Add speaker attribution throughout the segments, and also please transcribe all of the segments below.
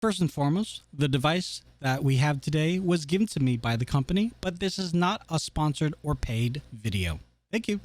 Speaker 1: First and foremost, the device that we have today was given to me by the company, but this is not a sponsored or paid video. Thank you.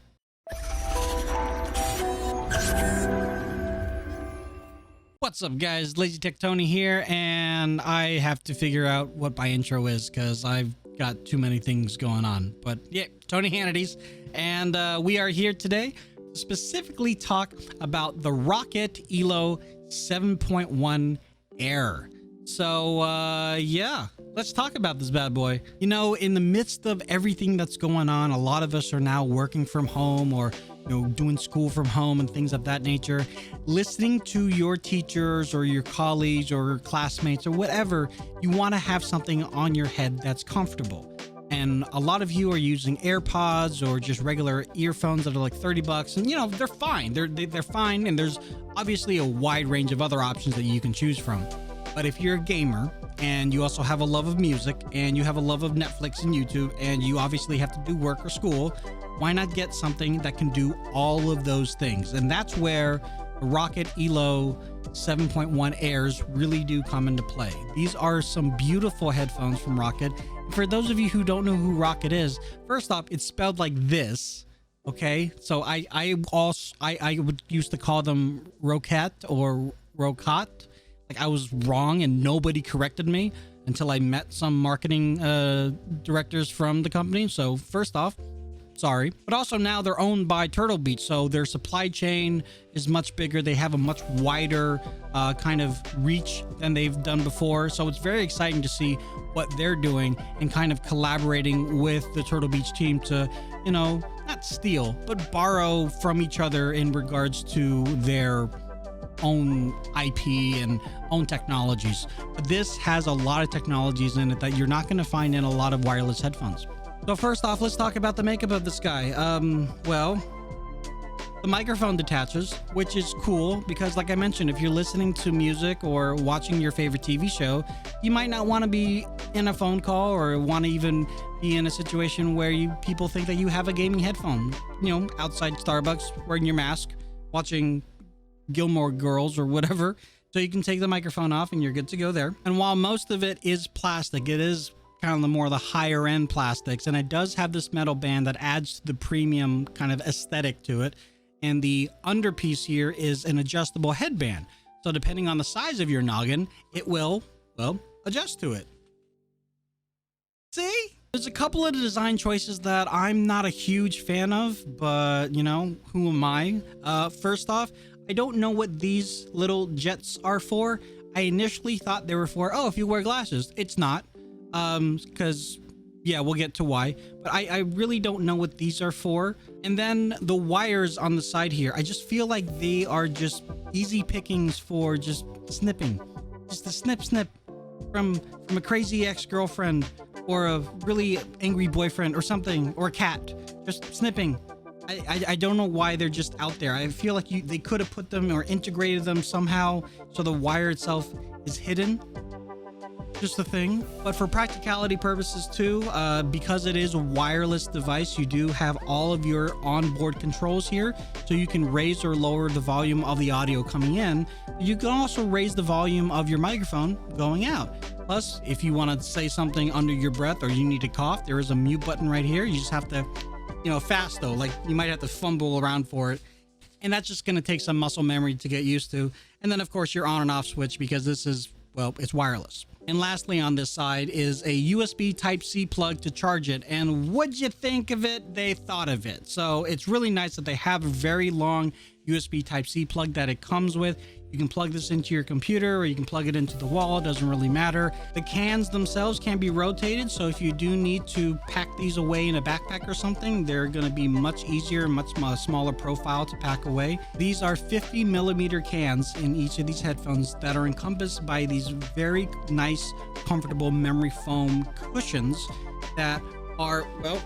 Speaker 1: What's up, guys? Lazy Tech Tony here, and I have to figure out what my intro is because I've got too many things going on. But yeah, Tony Hannity's, and we are here today to specifically talk about the Roccat ELO 7.1 Air. So yeah, let's talk about this bad boy. You know, in the midst of everything that's going on, a lot of us are now working from home or doing school from home and things of that nature. Listening to your teachers or your colleagues or classmates or whatever, you want to have something on your head that's comfortable. And a lot of you are using AirPods or just regular earphones that are like 30 bucks, and they're fine. They're fine, and there's obviously a wide range of other options that you can choose from. But if you're a gamer and you also have a love of music and you have a love of Netflix and YouTube and you obviously have to do work or school, why not get something that can do all of those things? And that's where the Roccat ELO 7.1 Airs really do come into play. These are some beautiful headphones from Roccat. For those of you who don't know who Roccat is, first off, it's spelled like this. Okay, so I would used to call them Roccat or Roccat. Like, I was wrong and nobody corrected me until I met some marketing directors from the company. So first off, sorry. But also now they're owned by Turtle Beach, so their supply chain is much bigger. They have a much wider kind of reach than they've done before. So it's very exciting to see what they're doing and kind of collaborating with the Turtle Beach team to, not steal, but borrow from each other in regards to their own IP and own technologies. But this has a lot of technologies in it that you're not going to find in a lot of wireless headphones. So first off, let's talk about the makeup of this guy. Well, the microphone detaches, which is cool because, like I mentioned, if you're listening to music or watching your favorite TV show, you might not want to be in a phone call or want to even be in a situation where people think that you have a gaming headphone, outside Starbucks, wearing your mask, watching Gilmore Girls or whatever. So you can take the microphone off and you're good to go there. And while most of it is plastic, it is kind of the higher end plastics, and it does have this metal band that adds to the premium kind of aesthetic to it. And the underpiece here is an adjustable headband, so depending on the size of your noggin, it will, well, adjust to it. See, there's a couple of design choices that I'm not a huge fan of, but who am I? First off, I don't know what these little jets are for. I initially thought they were for, if you wear glasses. It's not. Because yeah, we'll get to why, but I really don't know what these are for. And then the wires on the side here, I just feel like they are just easy pickings for just snipping, just a snip from a crazy ex-girlfriend or a really angry boyfriend or something, or a cat, just snipping. I don't know why they're just out there. I feel like they could have put them or integrated them somehow so the wire itself is hidden. Just a thing. But for practicality purposes too, because it is a wireless device, you do have all of your onboard controls here, so you can raise or lower the volume of the audio coming in. You can also raise the volume of your microphone going out. Plus, if you want to say something under your breath or you need to cough, there is a mute button right here. You just have to, fast though, like you might have to fumble around for it, and that's just going to take some muscle memory to get used to. And then of course your on and off switch, because this is, well, it's wireless. And lastly on this side is a USB Type-C plug to charge it. And what'd you think of it? They thought of it. So it's really nice that they have a very long USB Type-C plug that it comes with. You can plug this into your computer or you can plug it into the wall. It doesn't really matter. The cans themselves can be rotated, so if you do need to pack these away in a backpack or something, they're going to be much easier, much smaller profile to pack away. These are 50mm cans in each of these headphones that are encompassed by these very nice, comfortable memory foam cushions that are, well,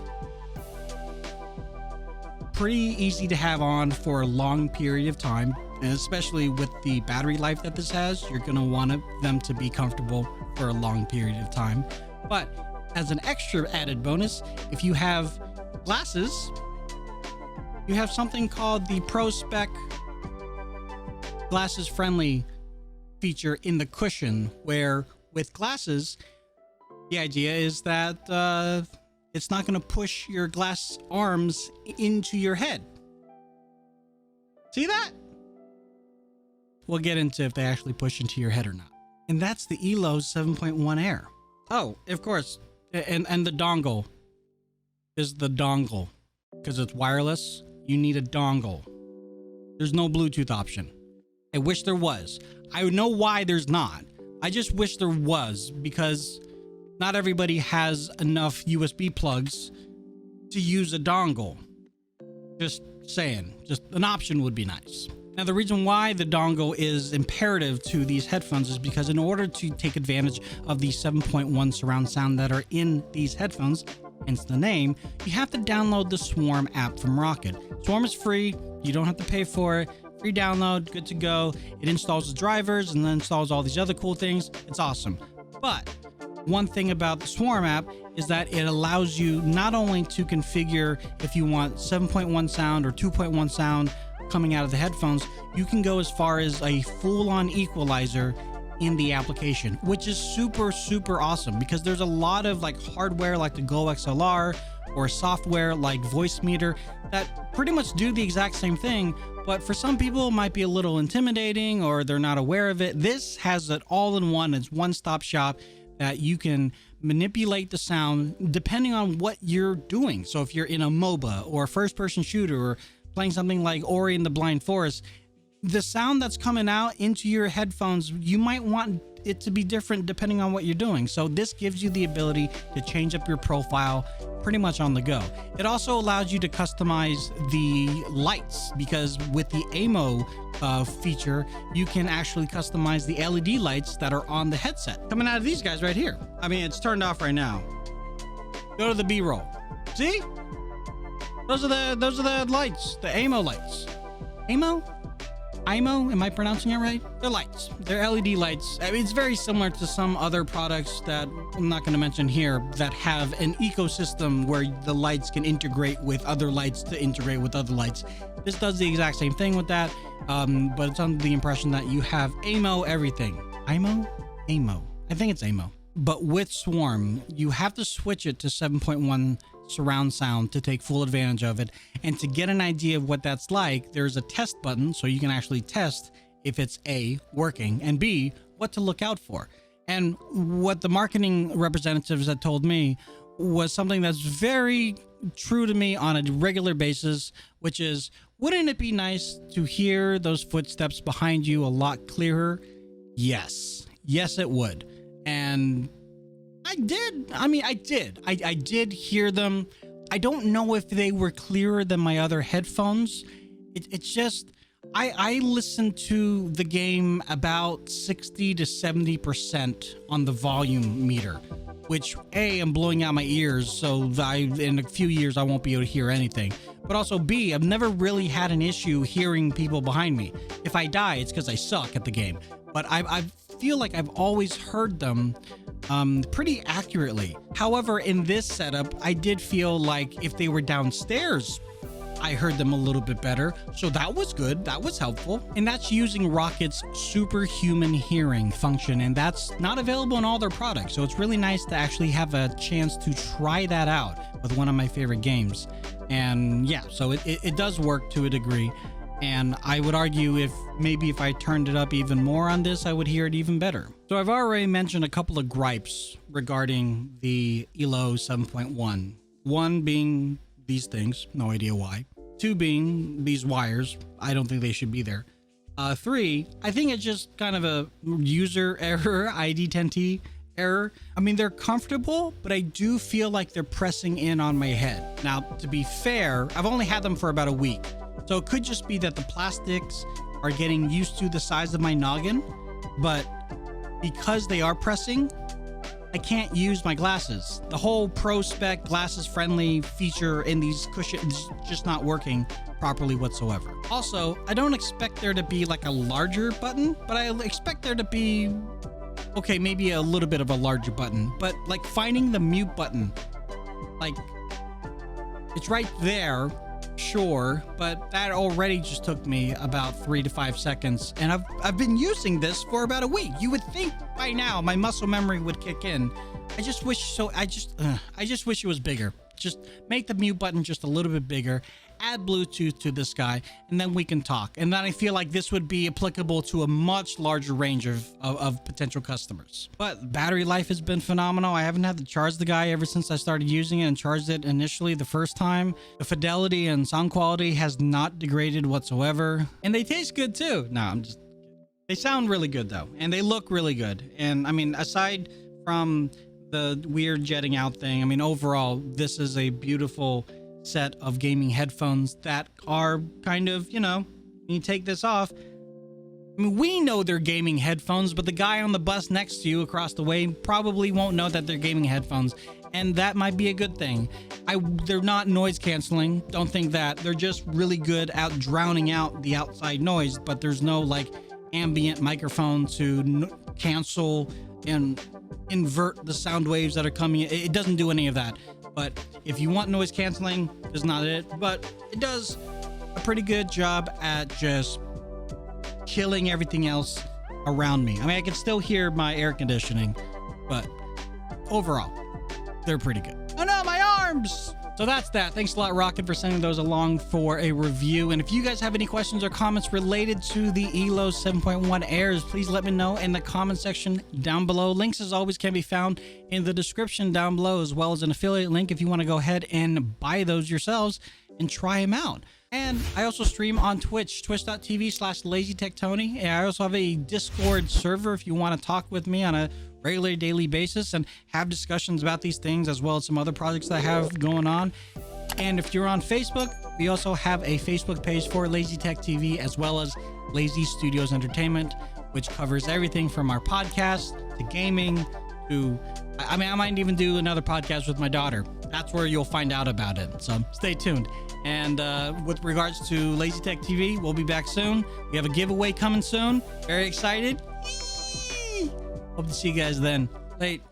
Speaker 1: pretty easy to have on for a long period of time. And especially with the battery life that this has, you're going to want them to be comfortable for a long period of time. But as an extra added bonus, if you have glasses, you have something called the Pro Spec glasses friendly feature in the cushion, where with glasses, the idea is that it's not going to push your glass arms into your head. See that? We'll get into if they actually push into your head or not. And that's the ELO 7.1 Air. Oh, of course. And the dongle is the dongle. Because it's wireless, you need a dongle. There's no Bluetooth option. I wish there was. I know why there's not. I just wish there was, because not everybody has enough USB plugs to use a dongle. Just saying. Just an option would be nice. Now, the reason why the dongle is imperative to these headphones is because in order to take advantage of the 7.1 surround sound that are in these headphones, hence the name, you have to download the Swarm app from Roccat. Swarm is free. You don't have to pay for it. Free download, good to go. It installs the drivers and then installs all these other cool things. It's awesome. But one thing about the Swarm app is that it allows you not only to configure if you want 7.1 sound or 2.1 sound coming out of the headphones, you can go as far as a full-on equalizer in the application, which is super, super awesome, because there's a lot of like hardware like the Go XLR or software like Voice Meter that pretty much do the exact same thing, but for some people it might be a little intimidating or they're not aware of it. This has it all in one. It's one-stop shop that you can manipulate the sound depending on what you're doing. So if you're in a MOBA or a first-person shooter or playing something like Ori and the Blind Forest, the sound that's coming out into your headphones, you might want it to be different depending on what you're doing. So this gives you the ability to change up your profile pretty much on the go. It also allows you to customize the lights, because with the AMO feature, you can actually customize the LED lights that are on the headset. Coming out of these guys right here. I mean, it's turned off right now. Go to the B-roll. See? Those are the lights, the AMO lights. AMO? IMO? Am I pronouncing it right? They're lights. They're LED lights. I mean, it's very similar to some other products that I'm not going to mention here that have an ecosystem where the lights can integrate with other lights to integrate with other lights. This does the exact same thing with that, but it's under the impression that you have AMO everything. IMO? AMO. I think it's AMO. But with Swarm, you have to switch it to 7.1 surround sound to take full advantage of it. And to get an idea of what that's like, there's a test button so you can actually test if it's A, working, and B, what to look out for. And what the marketing representatives had told me was something that's very true to me on a regular basis, which is, wouldn't it be nice to hear those footsteps behind you a lot clearer? Yes. Yes, it would. And I did. I mean, I did. I did hear them. I don't know if they were clearer than my other headphones. It's just, I listened to the game about 60 to 70% on the volume meter, which A, I'm blowing out my ears, so in a few years I won't be able to hear anything. But also B, I've never really had an issue hearing people behind me. If I die, it's because I suck at the game. But I feel like I've always heard them pretty accurately. However, in this setup, I did feel like if they were downstairs, I heard them a little bit better. So that was good. That was helpful. And that's using Rockat's superhuman hearing function. And that's not available in all their products. So it's really nice to actually have a chance to try that out with one of my favorite games. And yeah, so it does work to a degree. And I would argue if I turned it up even more on this, I would hear it even better. So I've already mentioned a couple of gripes regarding the ELO 7.1. One being these things, no idea why. Two being these wires, I don't think they should be there. Three, I think it's just kind of a user error, ID10T error. I mean, they're comfortable, but I do feel like they're pressing in on my head. Now, to be fair, I've only had them for about a week. So it could just be that the plastics are getting used to the size of my noggin, but because they are pressing, I can't use my glasses. The whole pro spec glasses friendly feature in these cushions is just not working properly whatsoever. Also, I don't expect there to be like a larger button, but I expect there to be, okay, maybe a little bit of a larger button, but like finding the mute button, like it's right there. sure, but that already just took me about 3 to 5 seconds, and I've been using this for about a week. You would think by now my muscle memory would kick in. I just wish it was bigger. Just make the mute button just a little bit bigger, add Bluetooth to this guy, and then we can talk. And then I feel like this would be applicable to a much larger range of potential customers. But battery life has been phenomenal. I haven't had to charge the guy ever since I started using it and charged it initially the first time. The fidelity and sound quality has not degraded whatsoever. And they taste good too. No, they sound really good though. And they look really good. And I mean, aside from the weird jetting out thing, I mean, overall, this is a beautiful set of gaming headphones that are kind of, you take this off. I mean, we know they're gaming headphones, but the guy on the bus next to you across the way probably won't know that they're gaming headphones, and that might be a good thing. They're not noise canceling. Don't think that. They're just really good at drowning out the outside noise, but there's no like ambient microphone to cancel and invert the sound waves that are coming. It doesn't do any of that. But if you want noise canceling, it's not it. But it does a pretty good job at just killing everything else around me. I mean, I can still hear my air conditioning, but overall, they're pretty good. Oh no, my arms! So that's that. Thanks a lot, Roccat, for sending those along for a review. And if you guys have any questions or comments related to the ELO 7.1 Airs, please let me know in the comment section down below. Links, as always, can be found in the description down below, as well as an affiliate link if you want to go ahead and buy those yourselves and try them out. And I also stream on Twitch, twitch.tv/LazyTechTony. And I also have a Discord server if you want to talk with me on a regular daily basis and have discussions about these things, as well as some other projects that I have going on. And if you're on Facebook, we also have a Facebook page for LazyTechTV, as well as Lazy Studios Entertainment, which covers everything from our podcast to gaming to, I mean, I might even do another podcast with my daughter. That's where you'll find out about it. So stay tuned. And with regards to LazyTechTV, we'll be back soon. We have a giveaway coming soon. Very excited. Hope to see you guys then. Late.